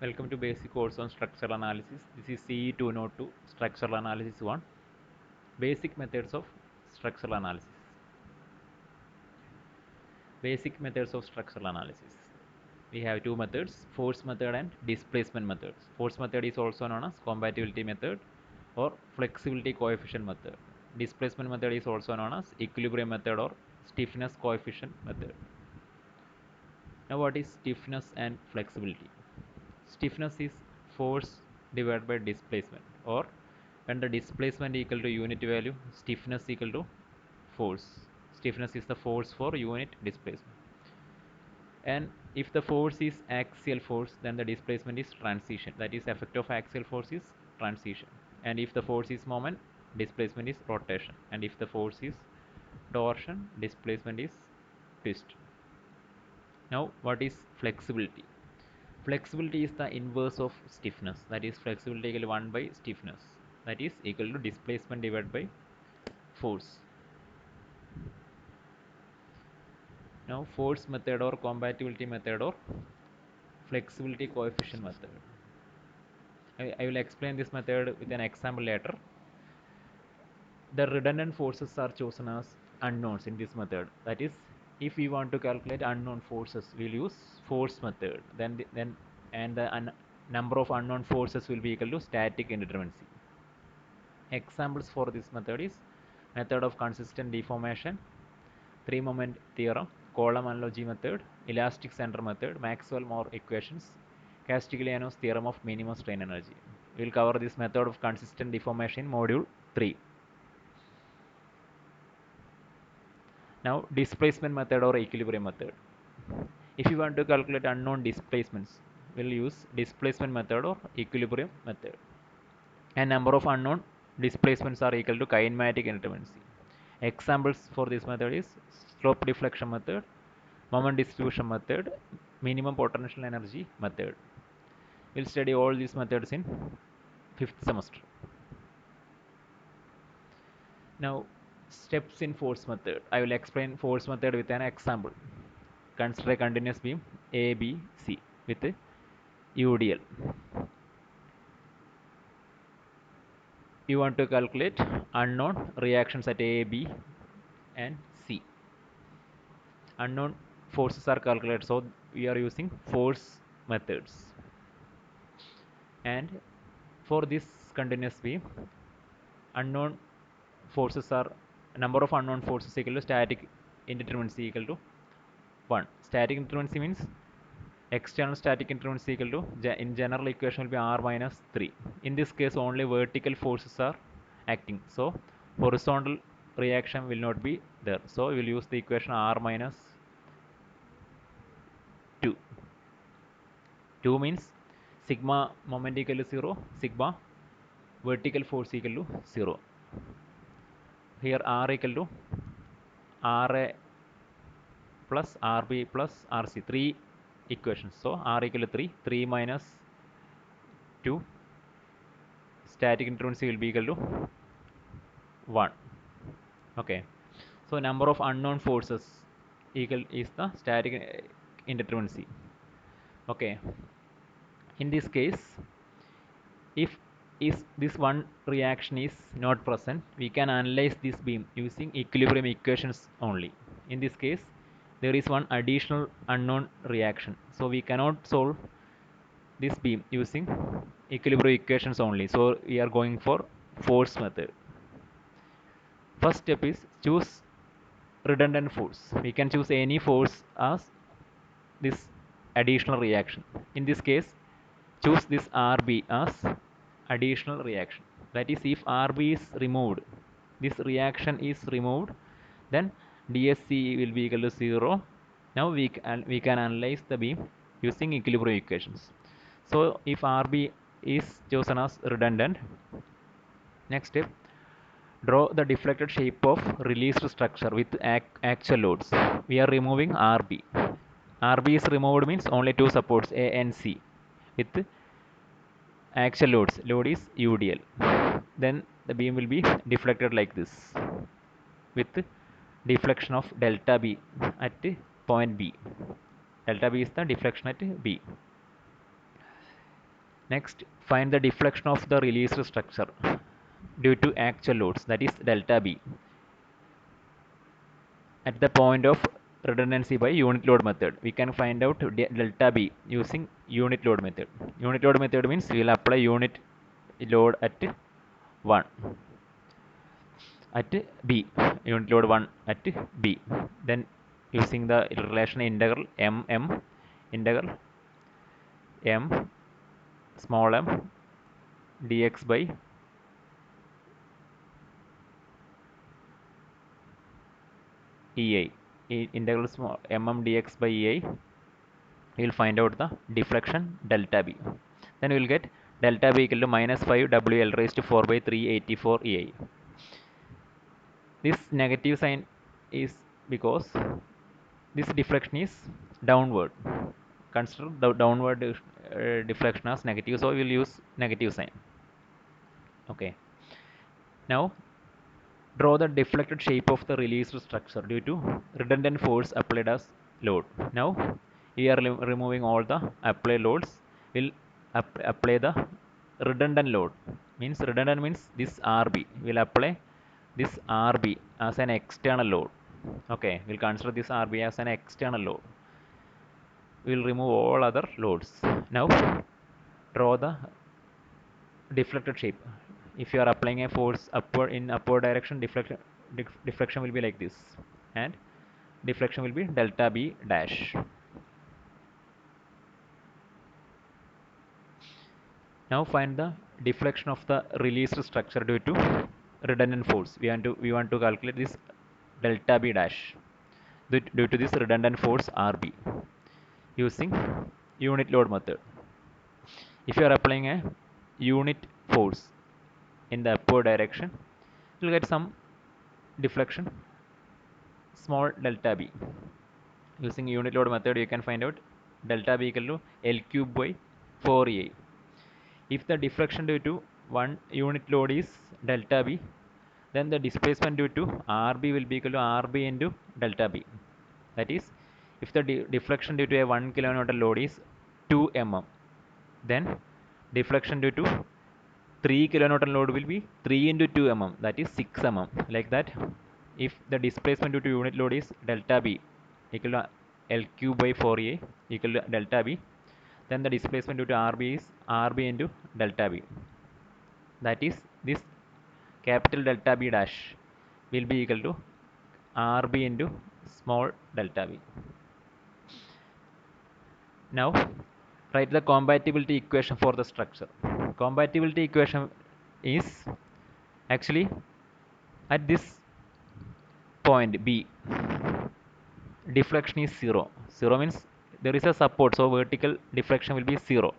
Welcome to basic course on structural analysis. This is CE 202 structural analysis 1. Basic methods of structural analysis. Basic methods of structural analysis. We have two methods, force method and displacement methods. Force method is also known as compatibility method or flexibility coefficient method. Displacement method is also known as equilibrium method or stiffness coefficient method. Now what is stiffness and flexibility? Stiffness is force divided by displacement, or when the displacement equal to unit value, stiffness equal to force. Stiffness is the force for unit displacement. And if the force is axial force, then the displacement is transition. That is, effect of axial force is transition. And if the force is moment, displacement is rotation. And if the force is torsion, displacement is twist. Now what is flexibility? Flexibility is the inverse of stiffness. That is, flexibility equal to 1 by stiffness. That is equal to displacement divided by force. Now force method or compatibility method or flexibility coefficient method. I will explain this method with an example later. The redundant forces are chosen as unknowns in this method. That is, if we want to calculate unknown forces, we'll use force method. Then the number of unknown forces will be equal to static indeterminacy. Examples for this method is method of consistent deformation, three moment theorem, column analogy method, elastic center method, Maxwell-Morse equations, Castigliano's theorem of minimum strain energy. We will cover this method of consistent deformation in module 3. Now displacement method or equilibrium method. If you want to calculate unknown displacements, we'll use displacement method or equilibrium method. And number of unknown displacements are equal to kinematic indeterminacy. Examples for this method is slope deflection method, moment distribution method, minimum potential energy method. We'll study all these methods in 5th semester. Now steps in force method. I will explain force method with an example. Consider a continuous beam A, B, C with UDL. You want to calculate unknown reactions at A, B and C. Unknown forces are calculated, so we are using force methods. And for this continuous beam, unknown forces are number of unknown forces equal to static indeterminacy equal to 1. Static indeterminacy means external static indeterminacy equal to, in general equation will be r minus 3. In this case only vertical forces are acting, so horizontal reaction will not be there, so we will use the equation r minus 2. 2 means sigma moment equal to 0, sigma vertical force equal to 0. Here r equal to Ra plus Rb plus Rc, 3 equations. So r equal to 3, 3 minus 2, static indeterminacy will be equal to 1. Okay, so number of unknown forces equal is the static indeterminacy. Okay, in this case, if this one reaction is not present, we can analyze this beam using equilibrium equations only. In this case, there is one additional unknown reaction, so we cannot solve this beam using equilibrium equations only, so we are going for force method. First step is choose redundant force. We can choose any force as this additional reaction. In this case, choose this Rb as additional reaction. That is, if Rb is removed, this reaction is removed, then DSC will be equal to 0. Now we can analyze the beam using equilibrium equations. So if Rb is chosen as redundant, next step, draw the deflected shape of released structure with actual loads. We are removing Rb. Rb is removed means only two supports A and C with actual loads. Load is UDL. Then the beam will be deflected like this with deflection of delta B at point B. Delta B is the deflection at B. Next, find the deflection of the released structure due to actual loads, that is delta B, at the point of redundancy by unit load method. We can find out delta B using unit load method. Unit load method means we will apply unit load at 1 at B, unit load 1 at B. Then using the relation integral integral m small m dx by EI, integral small dx by EI, we will find out the deflection delta B. Then we will get delta B equal to minus 5 WL raised to 4 by 384 EI. This negative sign is because this deflection is downward. Consider the downward deflection as negative, so we will use negative sign. Okay. Now draw the deflected shape of the released structure due to redundant force applied as load. Now we are removing all the applied loads. We'll apply the redundant load. Means redundant means this RB. We'll apply this RB as an external load. Okay, we'll consider this RB as an external load. We'll remove all other loads. Now draw the deflected shape. If you are applying a force upward in upward direction, deflection will be like this, and deflection will be delta B dash. Now find the deflection of the released structure due to redundant force. We want to calculate this delta B dash due to this redundant force RB using unit load method. If you are applying a unit force in the upward direction, you will get some deflection small delta B. Using unit load method, you can find out delta B equal to L cube by 4A. If the deflection due to one unit load is delta B, then the displacement due to RB will be equal to RB into delta B. That is, if the deflection due to a 1 kilonewton load is 2 mm, then deflection due to 3 kilonewton load will be 3 into 2 mm, that is 6 mm. Like that, if the displacement due to unit load is delta B equal to L cube by 4A equal to delta B, then the displacement due to RB is RB into delta B. That is, this capital delta B dash will be equal to RB into small delta B. Now write the compatibility equation for the structure. Compatibility equation is actually at this point B, deflection is 0. 0 means there is a support, so vertical deflection will be 0.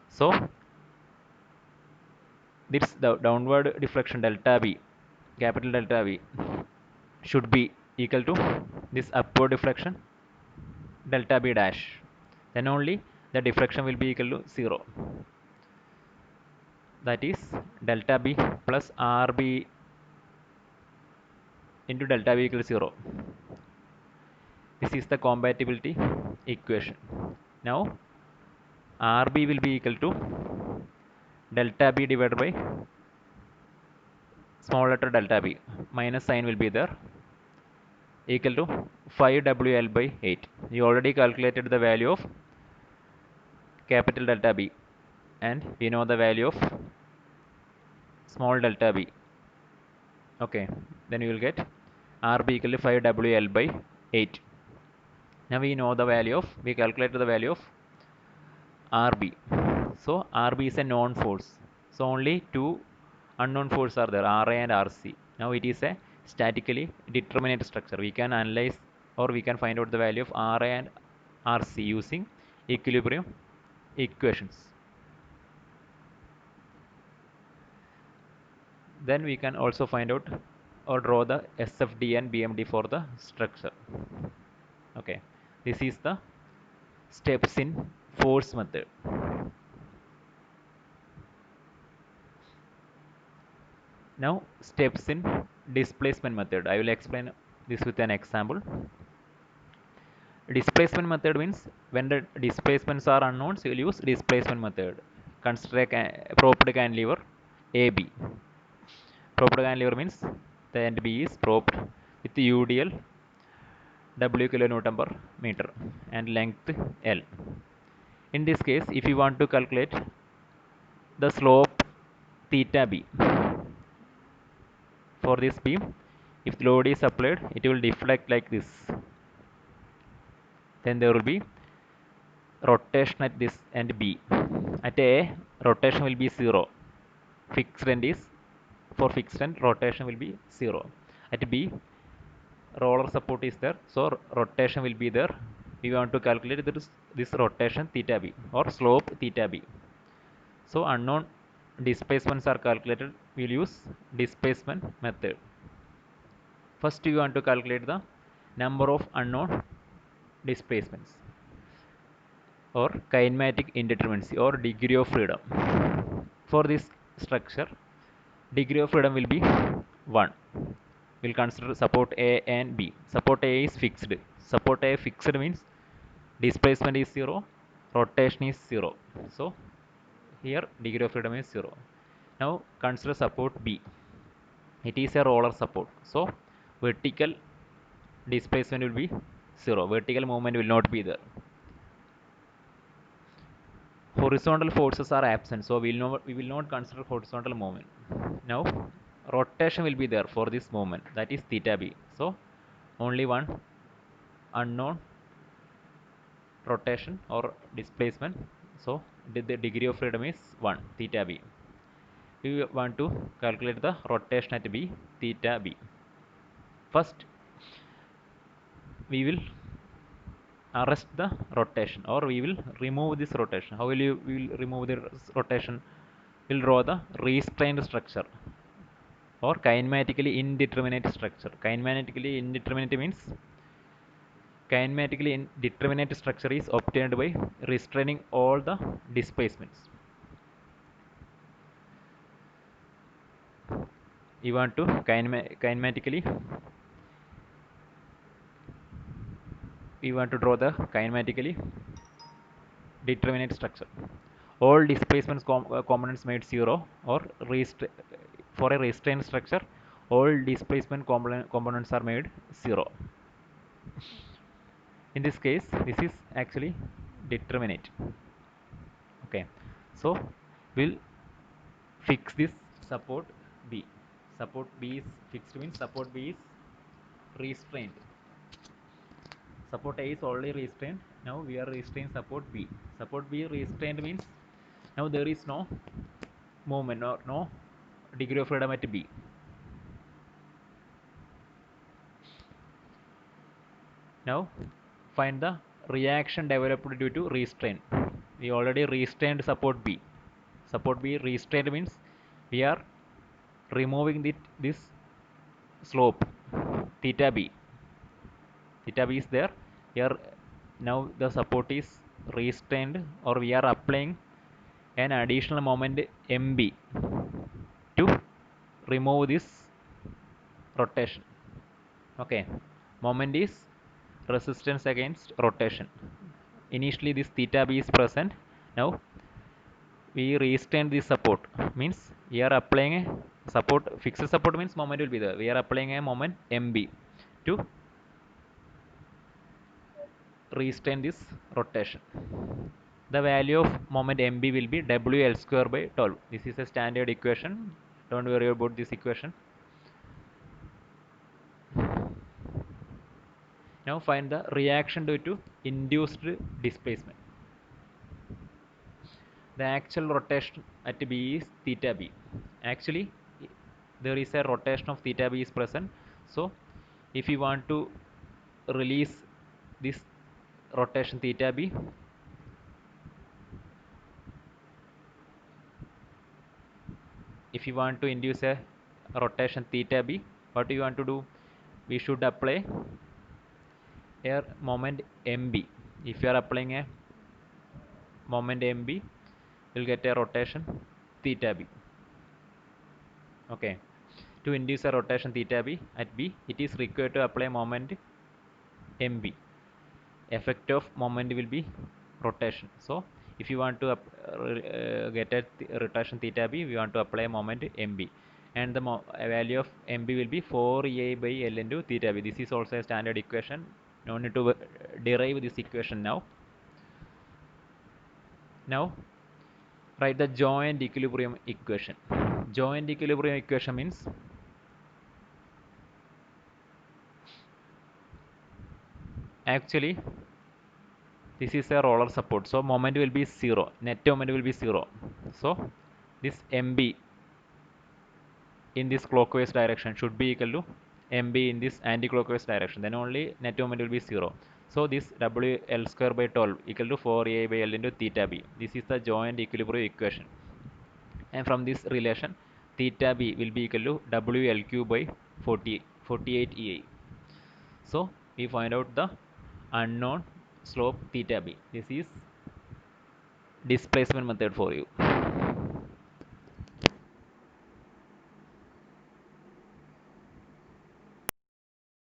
So this the downward deflection delta B, capital delta B, should be equal to this upward deflection delta B dash. Then only the deflection will be equal to 0. That is delta B plus RB into delta B equals 0. This is the compatibility equation. Now RB will be equal to delta B divided by small letter delta B. Minus sign will be there, equal to 5WL by 8. You already calculated the value of capital delta B, and we know the value of small delta B. Okay, then you will get RB equal to 5WL by 8. Now we know the value of, we calculated the value of RB. So RB is a known force. So only two unknown forces are there, RA and RC. Now it is a statically determinate structure. We can analyze or we can find out the value of RA and RC using equilibrium equations. Then we can also find out or draw the SFD and BMD for the structure. Okay, this is the steps in force method. Now steps in displacement method. I will explain this with an example. Displacement method means when the displacements are unknown, so you will use displacement method. consider a propped cantilever AB. Propped cantilever means the end B is propped with UDL W kilonewton per meter and length L. In this case, if you want to calculate the slope theta B for this beam, if the load is applied, it will deflect like this. Then there will be rotation at this end B. At A, rotation will be 0. Fixed end is, for fixed end, rotation will be 0. At B, roller support is there, so rotation will be there. We want to calculate this rotation theta B or slope theta B. So unknown displacements are calculated. We'll use displacement method. First, we want to calculate the number of unknown displacements or kinematic indeterminacy or degree of freedom. For this structure, degree of freedom will be 1. We'll consider support A and B. Support A is fixed. Support A fixed means displacement is 0, rotation is 0. So here degree of freedom is 0. Now consider support B. It is a roller support. So vertical displacement will be 0. Vertical movement will not be there. Horizontal forces are absent, so we will not consider horizontal movement. Now rotation will be there for this movement, that is theta B. So only one unknown rotation or displacement, so the degree of freedom is 1 theta B. We want to calculate the rotation at B theta B. First we will arrest the rotation or we will remove this rotation. How will we will remove the rotation? We'll draw the restrained structure or kinematically indeterminate structure. Kinematically indeterminate means kinematically indeterminate structure is obtained by restraining all the displacements. You want to kinematically we want to draw the kinematically determinate structure. All displacement components made 0 or for a restrained structure all displacement components are made 0. In this case this is actually determinate. Okay, so we'll fix this support B. Support B is fixed means support B is restrained. Support A is already restrained. Now we are restraining support B. Support B restrained means now there is no movement or no degree of freedom at B. Now find the reaction developed due to restraint. We already restrained support B. Support B restrained means we are removing this slope theta B. Theta B is there. Here now the support is restrained or we are applying an additional moment MB to remove this rotation. Okay, moment is resistance against rotation. Initially this theta B is present. Now we restrain this support means we are applying a support. Fixed support means moment will be there. We are applying a moment MB to restrain this rotation. The value of moment MB will be WL square by 12. This is a standard equation. Don't worry about this equation. Now find the reaction due to induced displacement. The actual rotation at B is theta B. Actually, there is a rotation of theta B is present. So, if you want to release this rotation theta B, if you want to induce a rotation theta B, what you want to do? We should apply a moment MB. If you are applying a moment MB, you'll get a rotation theta B. Okay. To induce a rotation theta B at B, it is required to apply moment MB. Effect of moment will be rotation. So If you want to get a rotation theta b, we want to apply a moment mb, and the value of mb will be 4a by l into theta b. This is also a standard equation. No need to derive this equation now. Now write the joint equilibrium equation. Joint equilibrium equation means actually this is a roller support, so moment will be 0, net moment will be 0. So this mb in this clockwise direction should be equal to mb in this anti-clockwise direction, then only net moment will be 0. So this wl square by 12 equal to 4a by l into theta b. This is the joint equilibrium equation, and from this relation theta b will be equal to wlq by 48 ei. So we find out the unknown slope theta b. This is displacement method for you.